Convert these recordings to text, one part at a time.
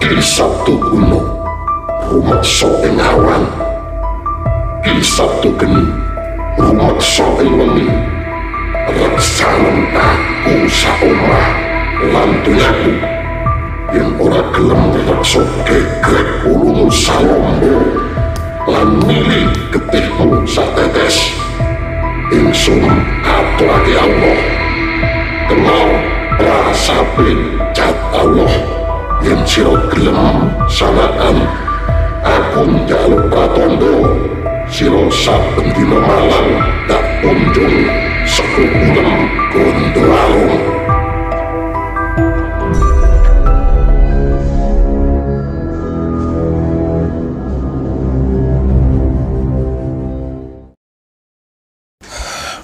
Ki Sabtu kuno rumeksa ing awan, Ki Sabtu geni rumeksa ing wengi. Reksanen aku saomah lan donyaku, yen ora gelem reksa gegrek ulungmu salombo lan milih getihmu satetes. Ingsun aturake Allah, kenal prasape cat Allah. Yen sira gelem sanaan aku njaluk pratondo, sira saben dina malam tak kunjung sekukulem Gondoalung.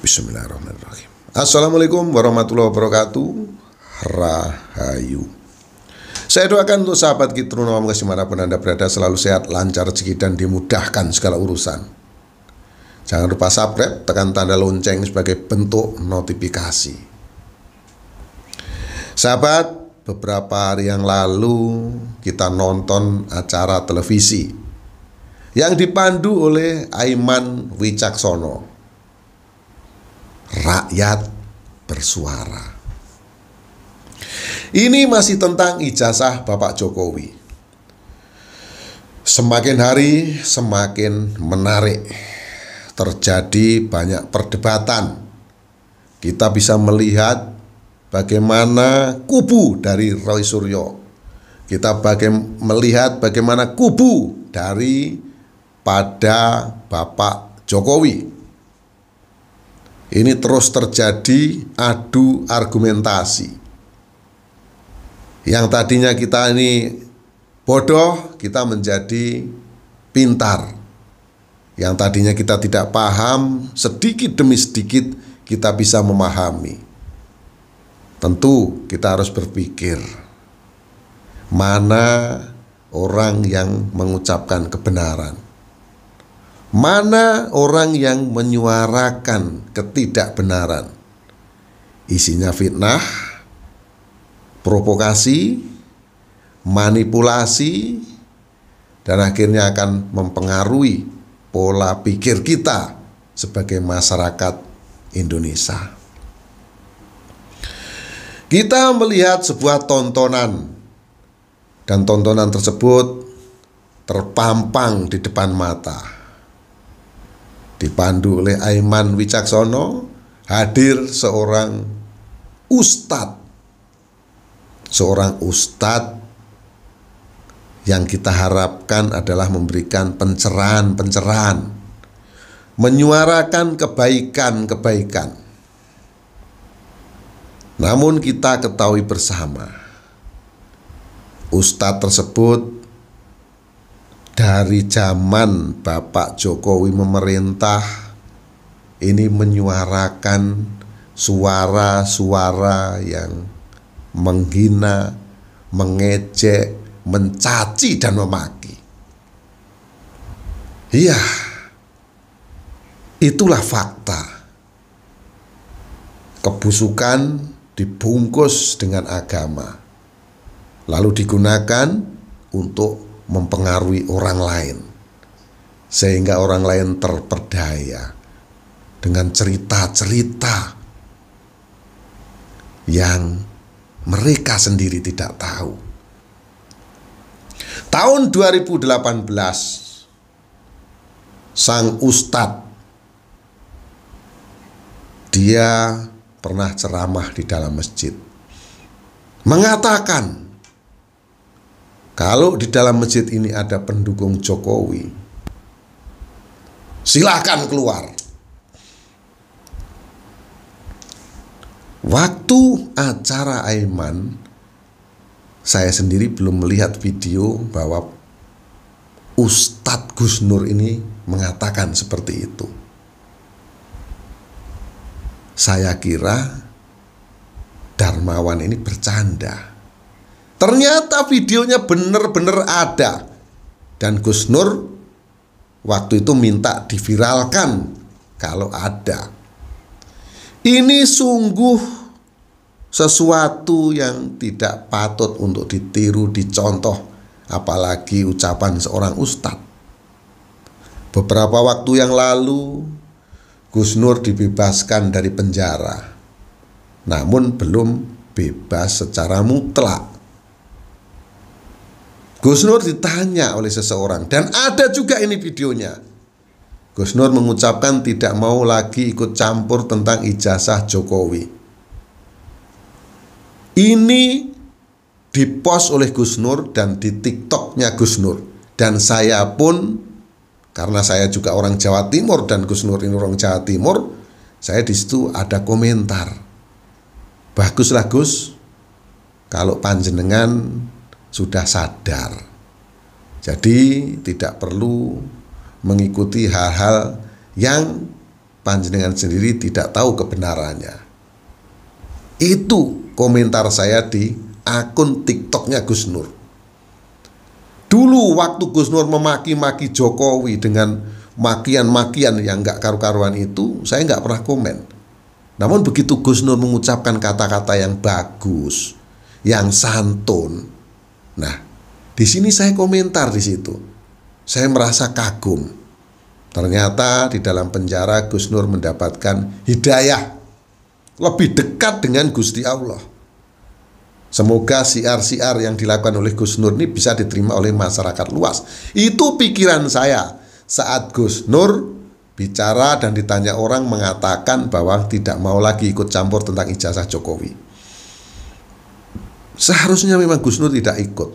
Bismillahirrahmanirrahim. Assalamualaikum warahmatullahi wabarakatuh. Rahayu. Saya doakan untuk sahabat kita dimanapun Anda berada selalu sehat, lancar rezeki dan dimudahkan segala urusan. Jangan lupa subscribe, tekan tanda lonceng sebagai bentuk notifikasi. Sahabat, beberapa hari yang lalu kita nonton acara televisi yang dipandu oleh Aiman Wicaksono, Rakyat Bersuara. Ini masih tentang ijazah Bapak Jokowi. Semakin hari semakin menarik. Terjadi banyak perdebatan. Kita bisa melihat bagaimana kubu dari Roy Suryo. Kita melihat bagaimana kubu dari pada Bapak Jokowi. Ini terus terjadi adu argumentasi. Yang tadinya kita ini bodoh, kita menjadi pintar. Yang tadinya kita tidak paham, sedikit demi sedikit kita bisa memahami. Tentu kita harus berpikir, mana orang yang mengucapkan kebenaran, mana orang yang menyuarakan ketidakbenaran. Isinya fitnah, provokasi, manipulasi, dan akhirnya akan mempengaruhi pola pikir kita sebagai masyarakat Indonesia. Kita melihat sebuah tontonan, dan tontonan tersebut terpampang di depan mata. Dipandu oleh Aiman Wicaksono, hadir seorang ustadz. Seorang ustadz yang kita harapkan adalah memberikan pencerahan, menyuarakan kebaikan. Namun kita ketahui bersama, ustadz tersebut dari zaman Bapak Jokowi memerintah ini menyuarakan suara-suara yang menghina, mengejek, mencaci dan memaki. Iya, itulah fakta. Kebusukan dibungkus dengan agama, lalu digunakan untuk mempengaruhi orang lain, sehingga orang lain terperdaya dengan cerita-cerita yang mereka sendiri tidak tahu. Tahun 2018, sang ustadz, dia pernah ceramah di dalam masjid, mengatakan kalau di dalam masjid ini ada pendukung Jokowi, silakan keluar. Waktu acara Aiman, saya sendiri belum melihat video bahwa Ustadz Gus Nur ini mengatakan seperti itu. Saya kira Darmawan ini bercanda. Ternyata videonya benar-benar ada. Dan Gus Nur waktu itu minta diviralkan kalau ada. Ini sungguh sesuatu yang tidak patut untuk ditiru, dicontoh apalagi ucapan seorang ustadz. Beberapa waktu yang lalu Gus Nur dibebaskan dari penjara, namun belum bebas secara mutlak. Gus Nur ditanya oleh seseorang, dan ada juga ini videonya. Gus Nur mengucapkan tidak mau lagi ikut campur tentang ijazah Jokowi. Ini dipost oleh Gus Nur dan di TikToknya Gus Nur. Dan saya pun, karena saya juga orang Jawa Timur dan Gus Nur ini orang Jawa Timur, saya di situ ada komentar. Baguslah Gus, kalau panjenengan sudah sadar. Jadi tidak perlu mengikuti hal-hal yang panjenengan sendiri tidak tahu kebenarannya. Itu komentar saya di akun TikToknya Gus Nur. Dulu waktu Gus Nur memaki-maki Jokowi dengan makian-makian yang gak karu-karuan itu, saya gak pernah komen. Namun begitu Gus Nur mengucapkan kata-kata yang bagus, yang santun, nah, di sini saya komentar di situ. Saya merasa kagum. Ternyata di dalam penjara Gus Nur mendapatkan hidayah, lebih dekat dengan Gusti Allah. Semoga siar-siar yang dilakukan oleh Gus Nur ini bisa diterima oleh masyarakat luas. Itu pikiran saya saat Gus Nur bicara dan ditanya orang mengatakan bahwa tidak mau lagi ikut campur tentang ijazah Jokowi. Seharusnya memang Gus Nur tidak ikut,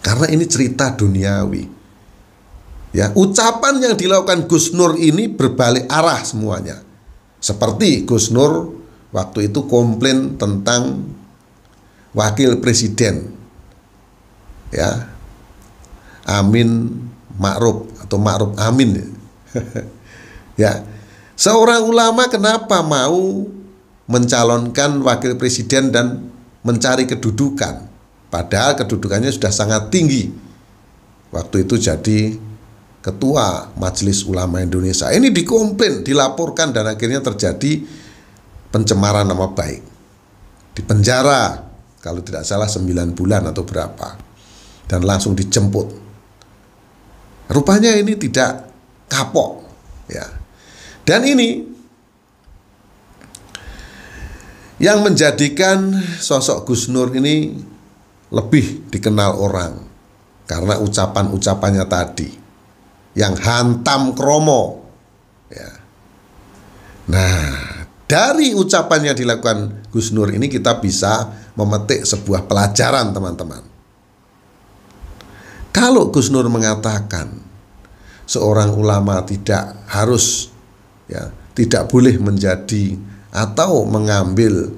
karena ini cerita duniawi. Ya, ucapan yang dilakukan Gus Nur ini berbalik arah semuanya. Seperti Gus Nur waktu itu komplain tentang wakil presiden, ya, Amin Ma'ruf atau Ma'ruf Amin. Ya, seorang ulama kenapa mau mencalonkan wakil presiden dan mencari kedudukan, padahal kedudukannya sudah sangat tinggi. Waktu itu jadi Ketua Majelis Ulama Indonesia. Ini dikomplain, dilaporkan, dan akhirnya terjadi pencemaran nama baik. Dipenjara, kalau tidak salah 9 bulan atau berapa, dan langsung dijemput. Rupanya ini tidak kapok, ya. Dan ini yang menjadikan sosok Gus Nur ini lebih dikenal orang karena ucapan-ucapannya tadi yang hantam kromo, ya. Nah, dari ucapan yang dilakukan Gus Nur ini kita bisa memetik sebuah pelajaran, teman-teman. Kalau Gus Nur mengatakan seorang ulama tidak harus, ya, tidak boleh menjadi atau mengambil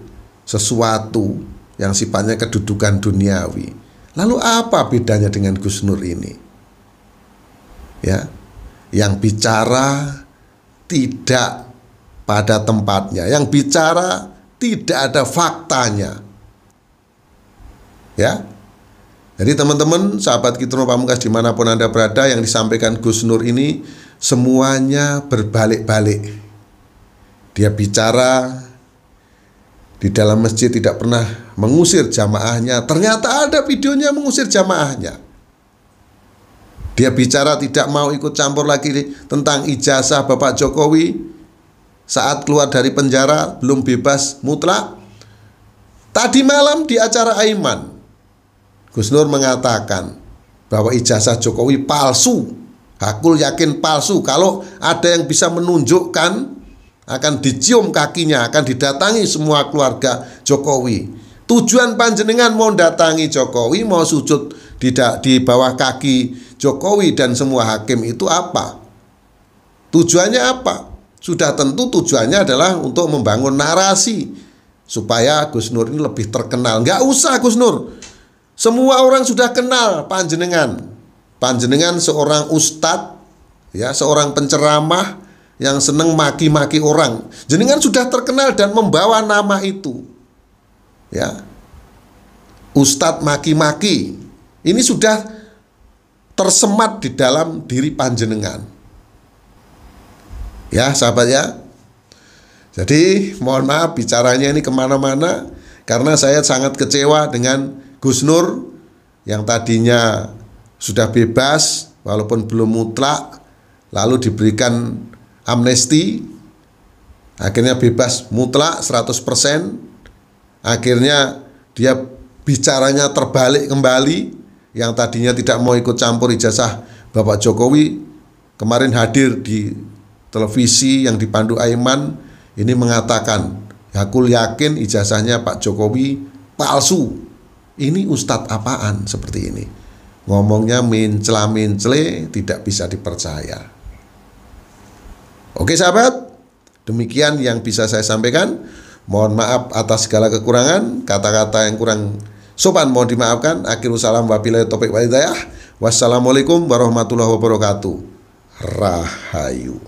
sesuatu yang sifatnya kedudukan duniawi, lalu apa bedanya dengan Gus Nur ini? Ya, yang bicara tidak pada tempatnya, yang bicara tidak ada faktanya. Ya, jadi teman-teman, sahabat Kitron Pamungkas dimanapun Anda berada, yang disampaikan Gus Nur ini semuanya berbalik-balik. Dia bicara di dalam masjid tidak pernah mengusir jamaahnya, ternyata ada videonya mengusir jamaahnya. Dia bicara tidak mau ikut campur lagi tentang ijazah Bapak Jokowi saat keluar dari penjara, belum bebas mutlak. Tadi malam di acara Aiman, Gus Nur mengatakan bahwa ijazah Jokowi palsu. Hakul yakin palsu. Kalau ada yang bisa menunjukkan, akan dicium kakinya, akan didatangi semua keluarga Jokowi. Tujuan panjenengan mau datangi Jokowi, mau sujud di bawah kaki Jokowi dan semua hakim itu apa? Tujuannya apa? Sudah tentu tujuannya adalah untuk membangun narasi supaya Gus Nur ini lebih terkenal. Nggak usah Gus Nur, semua orang sudah kenal panjenengan. Panjenengan seorang ustadz, ya, seorang penceramah yang seneng maki-maki orang. Jenengan sudah terkenal dan membawa nama itu, ya, ustadz maki-maki. Ini sudah tersemat di dalam diri panjenengan. Ya, sahabat ya. Jadi mohon maaf bicaranya ini kemana-mana, karena saya sangat kecewa dengan Gus Nur yang tadinya sudah bebas walaupun belum mutlak, lalu diberikan amnesti, akhirnya bebas mutlak 100%, akhirnya dia bicaranya terbalik kembali, yang tadinya tidak mau ikut campur ijazah Bapak Jokowi, kemarin hadir di televisi yang dipandu Aiman, ini mengatakan, aku yakin ijazahnya Pak Jokowi palsu. Ini ustadz apaan seperti ini? Ngomongnya mencela-mencele, tidak bisa dipercaya. Oke sahabat, demikian yang bisa saya sampaikan. Mohon maaf atas segala kekurangan, kata-kata yang kurang sopan mohon dimaafkan. Akhirul salam wabillahi taufiq wal hidayah. Wassalamualaikum warahmatullahi wabarakatuh. Rahayu.